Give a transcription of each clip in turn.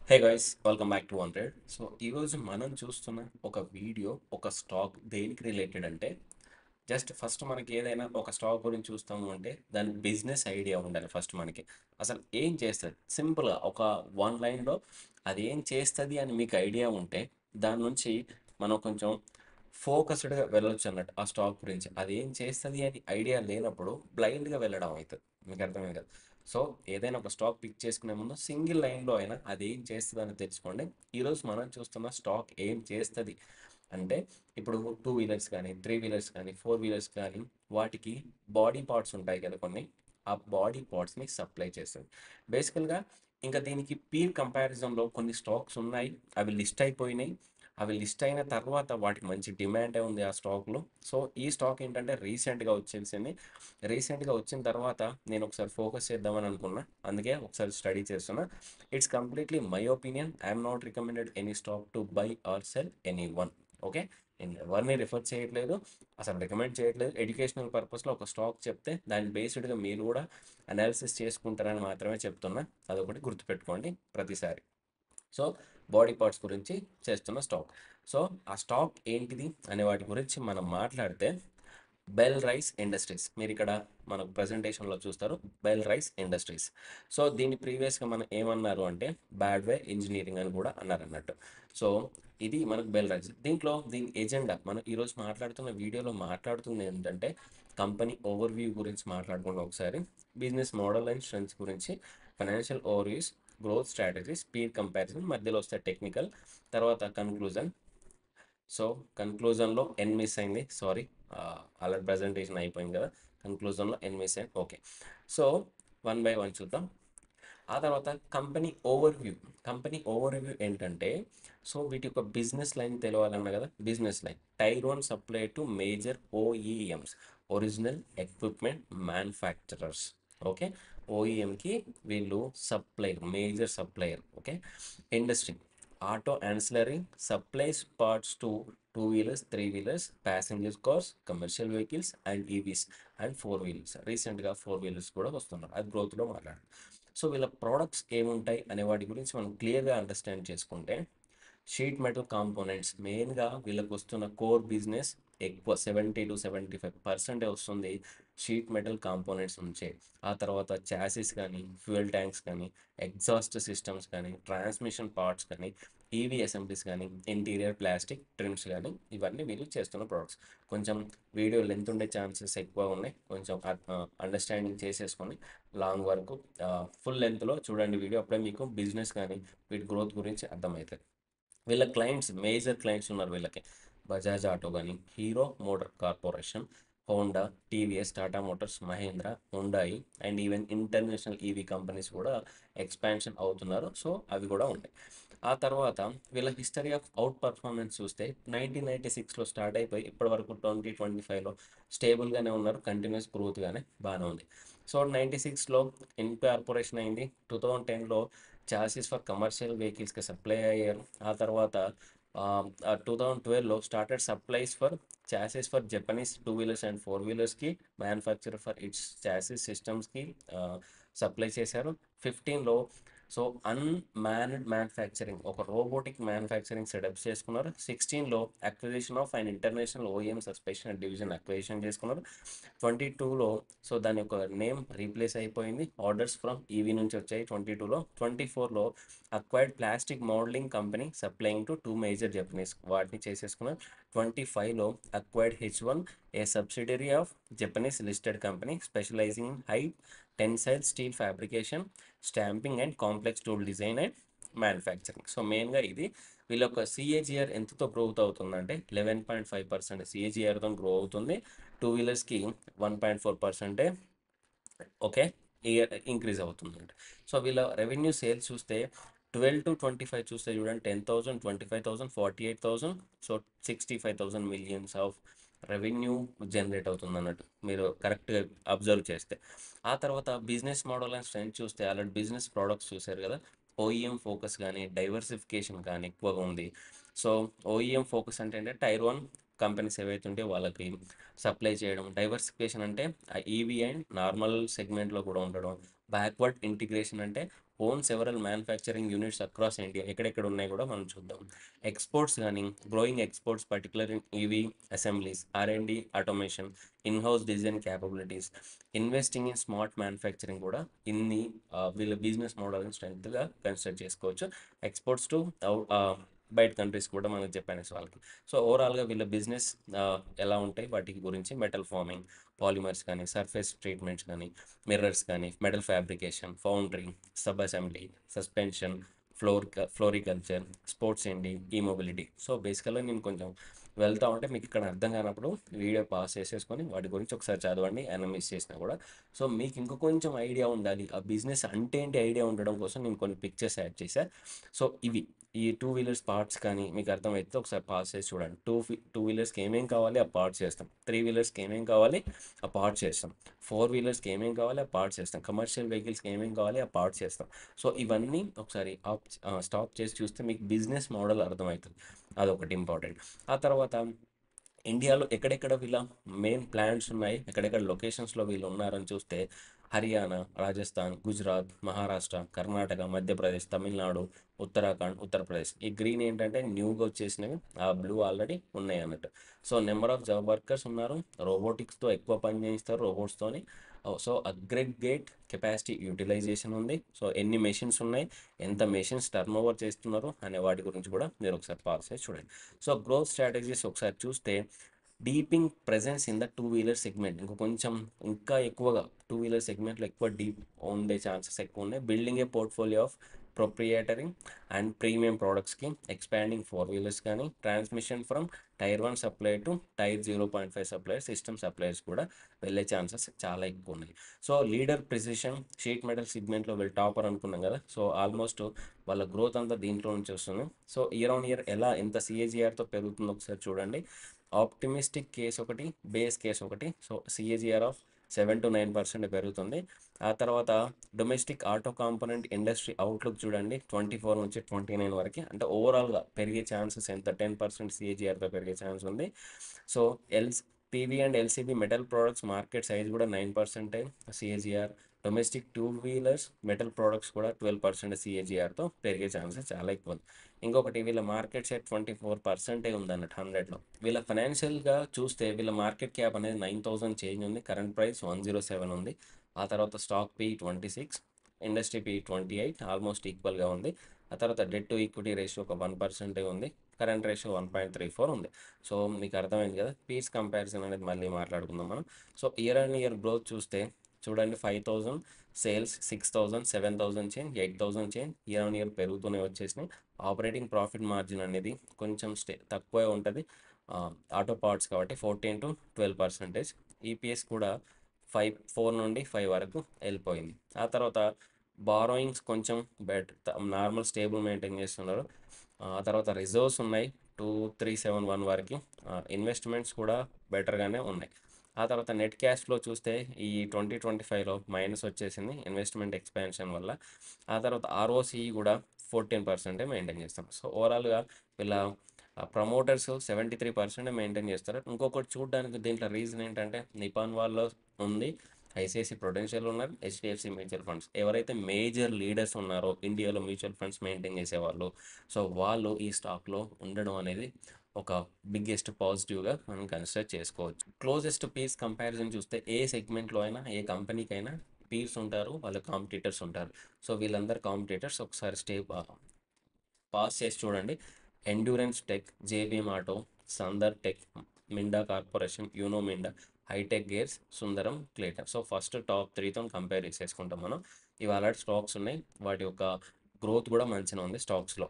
Hey guys, welcome back to 100. So ఈరోజు మనం చూస్తున్న ఒక వీడియో, ఒక స్టాక్ దేనికి రిలేటెడ్ అంటే జస్ట్ ఫస్ట్ మనకి ఏదైనా ఒక స్టాక్ గురించి చూస్తాము అంటే దాని బిజినెస్ ఐడియా ఉండాలి ఫస్ట్ మనకి. అసలు ఏం చేస్తుంది సింపుల్గా ఒక వన్ లైన్లో అది ఏం చేస్తుంది అని మీకు ఐడియా ఉంటే దాని నుంచి మనం కొంచెం ఫోకస్డ్గా వెళ్ళొచ్చు అన్నట్టు ఆ స్టాక్ గురించి. అది ఏం చేస్తుంది అని ఐడియా లేనప్పుడు బ్లైండ్గా వెళ్ళడం అవుతుంది. మీకు అర్థమైంది కదా. సో ఏదైనా ఒక స్టాక్ పిక్ చేసుకునే ముందు సింగిల్ లైన్లో అయినా అది ఏం చేస్తుందని తెలుసుకోండి. ఈరోజు మనం చూస్తున్న స్టాక్ ఏం చేస్తుంది అంటే ఇప్పుడు టూ వీలర్స్ కానీ, త్రీ వీలర్స్ కానీ, ఫోర్ వీలర్స్ కానీ వాటికి బాడీ పార్ట్స్ ఉంటాయి కదా కొన్ని. ఆ బాడీ పార్ట్స్ని సప్లై చేస్తుంది బేసికల్గా. ఇంకా దీనికి పీర్ కంపారిజన్లో కొన్ని స్టాక్స్ ఉన్నాయి, అవి లిస్ట్ అయిపోయినాయి. అవి లిస్ట్ అయిన తర్వాత వాటికి మంచి డిమాండే ఉంది ఆ స్టాక్లో. సో ఈ స్టాక్ ఏంటంటే రీసెంట్గా వచ్చేసింది. రీసెంట్గా వచ్చిన తర్వాత నేను ఒకసారి ఫోకస్ చేద్దామని అనుకున్నా, అందుకే ఒకసారి స్టడీ చేస్తున్నా. It's completely my opinion. I'm not recommended any stock to buy or sell any one. Okay, నేను ఎవరిని రిఫర్ చేయట్లేదు, అసలు రికమెండ్ చేయట్లేదు. ఎడ్యుకేషనల్ పర్పస్లో ఒక స్టాక్ చెప్తే దాని బేస్డ్గా మీరు కూడా అనాలిసిస్ చేసుకుంటారని మాత్రమే చెప్తున్నా. అదొకటి గుర్తుపెట్టుకోండి ప్రతిసారి. సో బాడీ పార్ట్స్ గురించి చేస్తున్న స్టాక్. సో ఆ స్టాక్ ఏంటిది అనే వాటి గురించి మనం మాట్లాడితే బెల్ రైస్ ఇండస్ట్రీస్, మీరు ఇక్కడ మనకు ప్రజెంటేషన్లో చూస్తారు బెల్ రైస్ ఇండస్ట్రీస్. సో దీన్ని ప్రీవియస్గా మనం ఏమన్నారు అంటే బ్యాడ్వే ఇంజనీరింగ్ అని కూడా అన్నారు అన్నట్టు. సో ఇది మనకు బెల్ రైస్. దీంట్లో దీని ఎజెండా మనం ఈరోజు మాట్లాడుతున్న వీడియోలో మాట్లాడుతుంది ఏంటంటే కంపెనీ ఓవర్వ్యూ గురించి మాట్లాడుకుంటాం ఒకసారి, బిజినెస్ మోడల్ అండ్ స్ట్రెంగ్స్ గురించి, financial overviews, growth strategies, peer comparison, మధ్యలో వస్తే టెక్నికల్, తర్వాత కన్క్లూజన్. సో కన్క్లూజన్లో ఎన్ మిస్ అయింది, సారీ. ఆల్రెడీ ప్రజెంటేషన్ అయిపోయింది కదా, కన్క్లూజన్లో ఎన్ మిస్ అయింది. Okay, so one by one చూద్దాం. ఆ తర్వాత కంపెనీ ఓవర్వ్యూ. కంపెనీ ఓవర్వ్యూ ఏంటంటే, సో వీటి యొక్క బిజినెస్ లైన్ తెలవాలన్నా కదా. Business line tier 1 supply to major OEMs, original equipment manufacturers. Okay, ఓఈఎంకి వీళ్ళు supplier, major supplier. Okay, industry auto ancillary supplies parts to two wheelers, three wheelers, passenger cars, commercial vehicles and EVs and four wheelers. రీసెంట్గా four wheelers కూడా వస్తున్నారు, అది గ్రోత్లో మాట్లాడారు. So వీళ్ళ products ఏముంటాయి అనే వాటి గురించి మనం క్లియర్గా అండర్స్టాండ్ చేసుకుంటే, షీట్ మెటల్ కాంపోనెంట్స్ మెయిన్గా వీళ్ళకి వస్తున్న కోర్ బిజినెస్. ఎక్కువ 70 to 75% వస్తుంది షీట్ మెటల్ కాంపోనెంట్స్ నుంచే. ఆ తర్వాత చాసిస్ కానీ, ఫ్యూయల్ ట్యాంక్స్ కానీ, ఎగ్జాస్ట్ సిస్టమ్స్ కానీ, ట్రాన్స్మిషన్ పార్ట్స్ కానీ, ఈవీ అసెంబ్లీస్ కానీ, ఇంటీరియర్ ప్లాస్టిక్ ట్రిమ్స్ కానీ, ఇవన్నీ వీళ్ళు చేస్తున్న ప్రోడక్ట్స్. కొంచెం వీడియో లెంత్ ఉండే ఛాన్సెస్ ఎక్కువ ఉన్నాయి, కొంచెం అండర్స్టాండింగ్ చేసేసుకొని లాంగ్ వరకు ఫుల్ లెంత్లో చూడండి వీడియో, అప్పుడే మీకు బిజినెస్ కానీ వీటి గ్రోత్ గురించి అర్థమవుతుంది. వీళ్ళ క్లయింట్స్, మేజర్ క్లయింట్స్ ఉన్నారు వీళ్ళకి. బజాజ్ ఆటో కానీ, Hero motor corporation, Honda, TVS, Tata motors, Mahindra, Hyundai and even international EV companies కూడా ఎక్స్పాన్షన్ అవుతున్నారు. సో అవి కూడా ఉన్నాయి. ఆ తర్వాత వీళ్ళ హిస్టరీ ఆఫ్ అవుట్ పర్ఫార్మెన్స్ చూస్తే 1996లో స్టార్ట్ అయిపోయి ఇప్పటి వరకు 2025లో స్టేబుల్గానే ఉన్నారు, కంటిన్యూస్ గ్రోత్గానే బాగానే ఉంది. సో 96లో ఇన్కార్పొరేషన్ అయింది. 2010లో చాసిస్ ఫర్ కమర్షియల్ వెహికల్స్కి సప్లై అయ్యారు. ఆ తర్వాత 2012లో started supplies for chassis for Japanese two wheelers and four వీలర్స్కి, మ్యానుఫ్యాక్చర్ ఫర్ ఇట్స్ చాసిస్ సిస్టమ్స్కి సప్లై చేశారు. 15లో సో అన్మాన్డ్ మ్యానుఫ్యాక్చరింగ్, ఒక రోబోటిక్ మ్యానుఫ్యాక్చరింగ్ సెటప్స్ చేసుకున్నారు. 16లో acquisition of and international OEM suspension division acquisition చేసుకున్నారు. 22లో సో దాని యొక్క నేమ్ రీప్లేస్ అయిపోయింది, ఆర్డర్స్ ఫ్రమ్ ఈవీ నుంచి వచ్చాయి 22లో. 24లో acquired plastic moulding company supplying to two major Japanese, వాటిని చేసేసుకున్నారు. 25లో acquired H1, a subsidiary of Japanese listed company specialising in high tensile steel fabrication, stamping and complex tool design and manufacturing. So మెయిన్గా ఇది వీళ్ళ యొక్క CAGR ఎంతతో growth అవుతుందంటే 11.5% సిఏజిఆర్తో గ్రో అవుతుంది. టూ వీలర్స్కి 1.4% ఓకే ఇయర్ ఇంక్రీజ్ అవుతుందండి. సో వీళ్ళ రెవెన్యూ సేల్స్ చూస్తే 12 to 25 చూస్తే చూడండి, 10,000, 25,000, 48,000, so 65,000 millions of revenue generate అవుతుంది అన్నట్టు, మీరు కరెక్ట్గా అబ్జర్వ్ చేస్తే. ఆ తర్వాత బిజినెస్ మోడల్ అండ్ స్ట్రెంత్ చూస్తే ఆల్రెడీ బిజినెస్ ప్రోడక్ట్స్ చూశారు కదా. ఓఈఎం ఫోకస్ కానీ డైవర్సిఫికేషన్ కానీ ఎక్కువగా ఉంది. సో ఓఈఎం ఫోకస్ అంటే టైర్ 1 కంపెనీస్ ఏవైతే ఉంటే వాళ్ళకి సప్లై చేయడం. డైవర్సిఫికేషన్ అంటే ఈవీ అండ్ నార్మల్ సెగ్మెంట్లో కూడా ఉండడం. బ్యాక్వర్డ్ ఇంటిగ్రేషన్ అంటే own several manufacturing units across India, ఎక్కడెక్కడ ఉన్నాయి కూడా మనం చూద్దాం. ఎక్స్పోర్ట్స్ కానీ growing exports particular in EV assemblies, R and D automation, in house design capabilities, investing in smart manufacturing కూడా ఇన్ని వీళ్ళ బిజినెస్ మోడల్ని స్ట్రెంగ్త్గా కన్సిడర్ చేసుకోవచ్చు. ఎక్స్పోర్ట్స్ టు బయట కంట్రీస్ కూడా మనకు జపానీస్ వాళ్ళకి. సో ఓవరాల్గా వీళ్ళ బిజినెస్ ఎలా ఉంటాయి వాటి గురించి మెటల్ ఫార్మింగ్, పాలిమర్స్ కానీ, సర్ఫేస్ ట్రీట్మెంట్స్ కానీ, మిర్రర్స్ కానీ, metal fabrication, foundry, sub assembly, suspension, floriculture, sports అండి, ఈ మొబిలిటీ. సో బేసికల్గా నేను కొంచెం వెళ్తా ఉంటే మీకు ఇక్కడ అర్థం కానప్పుడు వీడియో పాస్ చేసేసుకొని వాటి గురించి ఒకసారి చదవండి, అనలైజ్ చేసినా కూడా. సో మీకు ఇంకో కొంచెం ఐడియా ఉండాలి, ఆ బిజినెస్ అంటే ఏంటి ఐడియా ఉండడం కోసం నేను కొన్ని పిక్చర్స్ యాడ్ చేశాను. సో ఇవి ఈ టూ వీలర్స్ పార్ట్స్ కానీ మీకు అర్థమైతే ఒకసారి పాస్ చేసి చూడండి. టూ వీలర్స్కి ఏమేం కావాలి ఆ పార్ట్స్ చేస్తాం, త్రీ వీలర్స్కి ఏమేం కావాలి ఆ పార్ట్స్ చేస్తాం, ఫోర్ వీలర్స్కి ఏమేం కావాలి ఆ పార్ట్స్ చేస్తాం, కమర్షియల్ వెహికల్స్కి ఏమేం కావాలి ఆ పార్ట్స్ చేస్తాం. సో ఇవన్నీ ఒకసారి స్టాప్ చేసి చూస్తే మీకు బిజినెస్ మోడల్ అర్థమవుతుంది. అదొకటి ఇంపార్టెంట్. ఆ తర్వాత ఇండియాలో ఎక్కడెక్కడ వీళ్ళ మెయిన్ ప్లాంట్స్ ఉన్నాయి, ఎక్కడెక్కడ లొకేషన్స్లో వీళ్ళు ఉన్నారని చూస్తే హర్యానా, రాజస్థాన్, గుజరాత్, మహారాష్ట్ర, కర్ణాటక, మధ్యప్రదేశ్, తమిళనాడు, ఉత్తరాఖండ్, ఉత్తరప్రదేశ్. ఈ గ్రీన్ ఏంటంటే న్యూగా వచ్చేసినవి, ఆ బ్లూ ఆల్రెడీ ఉన్నాయి అన్నట్టు. So number of job workers ఉన్నారు, రోబోటిక్స్తో ఎక్కువ పని చేయిస్తారు, రోబోట్స్తోని. సో అగ్రిగేట్ కెపాసిటీ యూటిలైజేషన్ ఉంది. సో ఎన్ని మెషిన్స్ ఉన్నాయి, ఎంత మెషిన్స్ టర్న్ ఓవర్ చేస్తున్నారు అనే వాటి గురించి కూడా మీరు ఒకసారి పాస్ చేసి చూడండి. సో గ్రోత్ స్ట్రాటజీస్ ఒకసారి చూస్తే deepening presence in the two wheeler segment, ఇంకా ఎక్కువగా టూ వీలర్ సెగ్మెంట్లో ఎక్కువ డీప్ ఉండే ఛాన్సెస్ ఎక్కువ ఉన్నాయి. Building a portfolio of proprietary and premium ప్రోడక్ట్స్కి, ఎక్స్పాండింగ్ ఫోర్ వీలర్స్ కానీ, transmission from tier 1 supply to tier 0.5 supplier, system suppliers కూడా వెళ్ళే ఛాన్సెస్ చాలా ఎక్కువ ఉన్నాయి. So leader precision sheet metal సెగ్మెంట్లో వీళ్ళు టాపర్ అనుకున్నాం కదా. సో ఆల్మోస్ట్ వాళ్ళ గ్రోత్ అంతా దీంట్లో నుంచి వస్తుంది. సో ఇయర్ ఆన్ ఇయర్ ఎంత సిఏజిఆర్తో పెరుగుతుందో ఒకసారి చూడండి. ఆప్టిమిస్టిక్ కేస్ ఒకటి, బేస్ కేస్ ఒకటి. సో సిఏజిఆర్ ఆఫ్ 7 to 9% పెరుగుతుంది. ఆ తర్వాత domestic auto component industry outlook చూడండి, 24 నుంచి 29 వరకు. అంటే ఓవరాల్గా పెరిగే ఛాన్సెస్ ఎంత, 10% సిఏజిఆర్తో పెరిగే ఛాన్స్ ఉంది. So PV and LCB metal products market size కూడా 9% CAGR. Domestic two wheelers metal products కూడా 12% సిఏజిఆర్తో పెరిగే ఛాన్సెస్ చాలా ఎక్కువ ఉంది. ఇంకొకటి వీళ్ళ మార్కెట్ షేర్ 24% ఉందన్నట్టు 100లో. వీళ్ళ ఫైనాన్షియల్గా చూస్తే వీళ్ళ మార్కెట్ క్యాప్ అనేది 9,000 చేంజ్ ఉంది, కరెంట్ ప్రైస్ 107 ఉంది. ఆ తర్వాత stock P 26, industry P 28, almost ఈక్వల్గా ఉంది. ఆ తర్వాత డెట్ టు ఈక్విటీ రేషియో ఒక 1% ఉంది, కరెంట్ రేషియో 1.34 ఉంది. సో మీకు అర్థమైంది కదా. పీస్ కంపారిజన్ అనేది మళ్ళీ మాట్లాడుకుందాం మనం. So year and year growth చూస్తే చూడండి, 5,000 sales, 6,000, 7,000 change, 8,000 change, year on year పెరుగుతూనే వచ్చేసినాయి. ఆపరేటింగ్ ప్రాఫిట్ మార్జిన్ అనేది కొంచెం తక్కువే ఉంటుంది, ఆటో పార్ట్స్ కాబట్టి 14 to 12%. ఈపీఎస్ కూడా 4 నుండి 5 వరకు వెళ్ళిపోయింది. ఆ తర్వాత బారోయింగ్స్ కొంచెం నార్మల్ స్టేబుల్ మెయింటైన్ చేస్తున్నారు. ఆ తర్వాత రిజర్వ్స్ ఉన్నాయి 2,371 వరకు. ఇన్వెస్ట్మెంట్స్ కూడా బెటర్గానే ఉన్నాయి. ఆ తర్వాత నెట్ క్యాష్ ఫ్లో చూస్తే ఈ 2025లో మైనస్ వచ్చేసింది ఇన్వెస్ట్మెంట్ ఎక్స్పాన్షన్ వల్ల. ఆ తర్వాత ఆర్ఓసిఈ కూడా 14% మెయింటైన్ చేస్తాం. సో ఓవరాల్గా వీళ్ళ ప్రమోటర్స్ 73% మెయింటైన్ చేస్తారు. ఇంకొకటి చూడడానికి దీంట్లో రీజన్ ఏంటంటే నిపాన్ వాళ్ళు ఉంది, ఐసిఐసి ప్రొడెన్షియల్ ఉన్నారు, హెచ్డిఎఫ్సి మ్యూచువల్ ఫండ్స్. ఎవరైతే మేజర్ లీడర్స్ ఉన్నారో ఇండియాలో మ్యూచువల్ ఫండ్స్ మెయింటైన్ చేసేవాళ్ళు, సో వాళ్ళు ఈ స్టాక్లో ఉండడం అనేది ఒక బిగ్గెస్ట్ పాజిటివ్గా మనం కన్సిడర్ చేసుకోవచ్చు. క్లోజెస్ట్ పీర్స్ కంపారిజన్ చూస్తే ఏ సెగ్మెంట్లో అయినా ఏ కంపెనీకి అయినా పీర్స్ ఉంటారు, వాళ్ళ కాంపిటీటర్స్ ఉంటారు. సో వీళ్ళందరూ కాంపిటీటర్స్. ఒకసారి పాస్ చేసి చూడండి. Endurance tech, JBM auto, Sandhar tech, Minda corporation, Uno Minda, Hitech gears, Sundaram, క్లేటర్. సో ఫస్ట్ టాప్ 3తో కంపేర్ చేసేసుకుంటాం మనం. ఇవాళ స్టాక్స్ ఉన్నాయి, వాటి యొక్క గ్రోత్ కూడా మంచిగా ఉంది స్టాక్స్లో,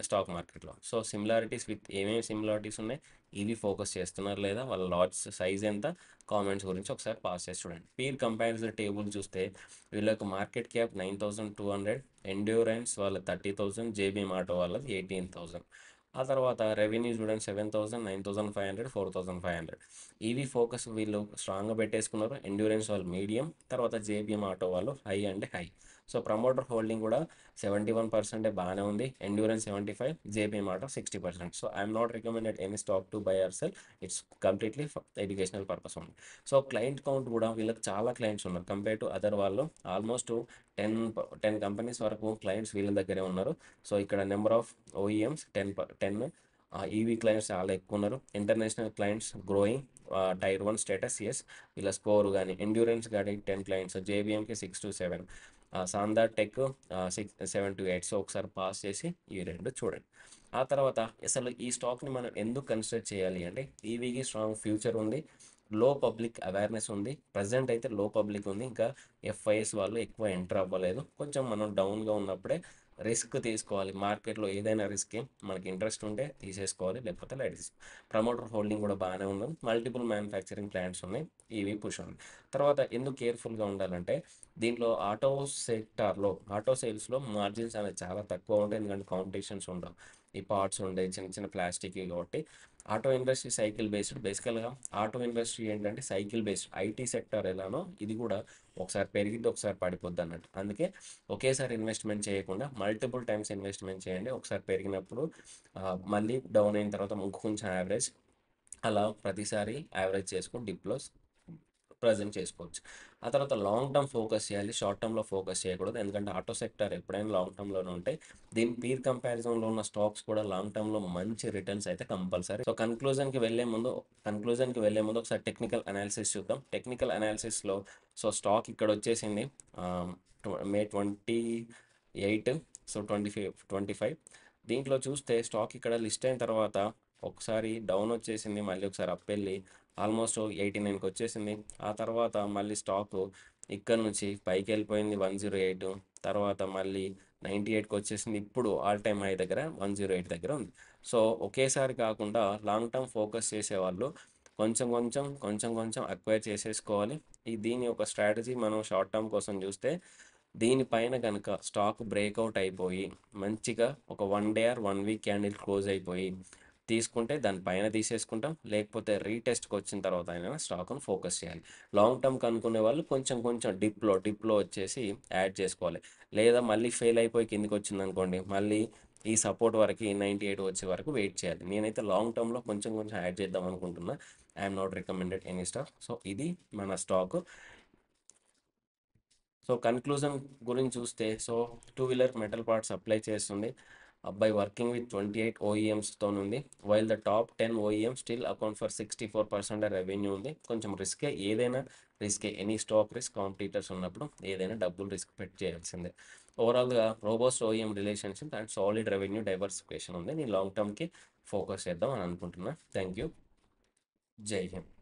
స్టాక్ మార్కెట్లో. సో సిమిలారిటీస్ విత్ ఏమేమి సిమిలారిటీస్ ఉన్నాయి, ఇవి ఫోకస్ చేస్తున్నారు లేదా, వాళ్ళ లాట్స్ సైజ్ ఎంత, కామెంట్స్ గురించి ఒకసారి పాస్ చేసి చూడండి. పీర్ కంపారిజన్ టేబుల్ చూస్తే వీళ్ళకి మార్కెట్ క్యాప్ 9,200, ఎండ్యూరెన్స్ వాళ్ళ 30,000, జేబీఎం ఆటో వాళ్ళది 18,000. ఆ తర్వాత రెవెన్యూ చూడండి, 7,000, 9,500, 4,500. ఈవీ ఫోకస్ వీళ్ళు స్ట్రాంగ్గా పెట్టేసుకున్నారు. ఎండ్యూరెన్స్ వాళ్ళు మీడియం, తర్వాత జేబీఎం ఆటో వాళ్ళు high and high. So promoter holding కూడా 71% బాగానే ఉంది. ఎండ్యూరెన్స్ 75, జేపీ మాట 60%. So I'm not recommended any stock to buy or sell. It's completely educational purpose ఉంది. సో క్లయింట్ కౌంట్ కూడా వీళ్ళకి చాలా క్లయింట్స్ ఉన్నారు కంపేర్ టు అదర్ వాళ్ళు. ఆల్మోస్ట్ 10 కంపెనీస్ వరకు క్లయింట్స్ వీళ్ళ దగ్గరే ఉన్నారు. సో ఇక్కడ number of OEMs 10 EV clients చాలా ఎక్కువ ఉన్నారు. International clients growing. Tier 1 status ఎస్. వీళ్ళ స్కోర్ కానీ ఎండ్యూరెన్స్ కానీ 10 క్లయింట్స్, జేబీఎంకి 6 to 7, సాందార్ టెక్ 7 to 8. సో ఒకసారి పాస్ చేసి ఈ రెండు చూడండి. ఆ తర్వాత అసలు ఈ స్టాక్ని మనం ఎందుకు కన్సిడర్ చేయాలి అంటే ఈవీకి స్ట్రాంగ్ ఫ్యూచర్ ఉంది, లో పబ్లిక్ అవేర్నెస్ ఉంది. ప్రజెంట్ అయితే లో పబ్లిక్ ఉంది, ఇంకా ఎఫ్ఐఎస్ వాళ్ళు ఎక్కువ ఎంటర్ అవ్వలేదు. కొంచెం మనం డౌన్గా ఉన్నప్పుడే రిస్క్ తీసుకోవాలి. మార్కెట్లో ఏదైనా రిస్క్ మనకి ఇంట్రెస్ట్ ఉంటే తీసేసుకోవాలి, లేకపోతే లైట్ తీసుకోవాలి. ప్రమోటర్ హోల్డింగ్ కూడా బాగానే ఉంది. మల్టిపుల్ మ్యానుఫ్యాక్చరింగ్ ప్లాంట్స్ ఉన్నాయి. ఈవీ పుష్ ఉంది. తర్వాత ఎందుకు కేర్ఫుల్గా ఉండాలంటే దీంట్లో ఆటో సేల్స్లో మార్జిన్స్ అనేది చాలా తక్కువ ఉంటాయి, ఎందుకంటే కాంపిటీషన్స్ ఉండవు. ఈ పార్ట్స్ ఉండే చిన్న చిన్న ప్లాస్టిక్ కాబట్టి ఆటో ఇండస్ట్రీ సైకిల్ బేస్డ్. బేసికల్గా ఆటో ఇండస్ట్రీ ఏంటంటే సైకిల్ బేస్డ్. ఐటీ సెక్టర్ ఎలానో ఇది కూడా ఒకసారి పెరిగిద్ది, ఒకసారి పడిపోద్ది అన్నట్టు. అందుకే ఒకేసారి ఇన్వెస్ట్మెంట్ చేయకుండా మల్టిపుల్ టైమ్స్ ఇన్వెస్ట్మెంట్ చేయండి. ఒకసారి పెరిగినప్పుడు మళ్ళీ డౌన్ అయిన తర్వాత కొంచెం యావరేజ్, అలా ప్రతిసారి యావరేజ్ చేసుకుని డిప్లో ప్రజెంట్ చేసుకోవచ్చు. ఆ తర్వాత లాంగ్ టర్మ్ ఫోకస్ చేయాలి, షార్ట్ టర్మ్లో ఫోకస్ చేయకూడదు. ఎందుకంటే ఆటో సెక్టర్ ఎప్పుడైనా లాంగ్ టర్మ్లోనే ఉంటాయి. దీని పీర్ కంపారిజన్లో ఉన్న స్టాక్స్ కూడా లాంగ్ టర్మ్లో మంచి రిటర్న్స్ అయితే కంపల్సరీ. సో కన్క్లూజన్కి వెళ్ళే ముందు ఒకసారి టెక్నికల్ అనాలిసిస్ చూద్దాం. టెక్నికల్ అనాలిసిస్లో సో స్టాక్ ఇక్కడ వచ్చేసింది May 28, సో 25. దీంట్లో చూస్తే స్టాక్ ఇక్కడ లిస్ట్ అయిన తర్వాత ఒకసారి డౌన్ వచ్చేసింది, మళ్ళీ ఒకసారి అప్ వెళ్ళి ఆల్మోస్ట్ 89కి వచ్చేసింది. ఆ తర్వాత మళ్ళీ స్టాకు ఇక్కడ నుంచి పైకి వెళ్ళిపోయింది 108, తర్వాత మళ్ళీ 98కి వచ్చేసింది. ఇప్పుడు ఆల్ టైమ్ హై దగ్గర 108 దగ్గర ఉంది. సో ఒకేసారి కాకుండా లాంగ్ టర్మ్ ఫోకస్ చేసేవాళ్ళు కొంచెం కొంచెం కొంచెం కొంచెం అక్వైర్ చేసేసుకోవాలి. దీని ఒక స్ట్రాటజీ మనం షార్ట్ టర్మ్ కోసం చూస్తే దీనిపైన కనుక స్టాక్ బ్రేక్అవుట్ అయిపోయి మంచిగా ఒక 1 day or 1 week candle close అయిపోయి తీసుకుంటే దానిపైన తీసేసుకుంటాం, లేకపోతే రీటెస్ట్కి వచ్చిన తర్వాత అయినా స్టాక్ను ఫోకస్ చేయాలి. లాంగ్ టర్మ్ కనుక్కునే వాళ్ళు కొంచెం కొంచెం డిప్లో వచ్చేసి యాడ్ చేసుకోవాలి. లేదా మళ్ళీ ఫెయిల్ అయిపోయి కిందికి వచ్చింది అనుకోండి, మళ్ళీ ఈ సపోర్ట్ వరకు 98 వచ్చే వరకు వెయిట్ చేయాలి. నేనైతే లాంగ్ టర్మ్లో కొంచెం కొంచెం యాడ్ చేద్దాం అనుకుంటున్నా. I'm not recommended any stock. So ఇది మన స్టాక్. సో కన్క్లూజన్ గురించి చూస్తే so two wheeler metal parts supply చేస్తుంది. అబ్బాయి వర్కింగ్ విత్ 28 ఓఈఎమ్స్తో ఉంది. While the top 10 OEM still account for 64% revenue ఉంది. కొంచెం రిస్కే, ఏదైనా రిస్కే. ఎనీ స్టాక్ రిస్క్, కాంపిటీటర్స్ ఉన్నప్పుడు ఏదైనా డబ్బులు రిస్క్ పెట్టి చేయాల్సిందే. ఓవరాల్గా robust OEM relationship and solid revenue diversification ఉంది. నేను లాంగ్ టర్మ్కి ఫోకస్ చేద్దాం అని అనుకుంటున్నా. Thank you. జై హింద్.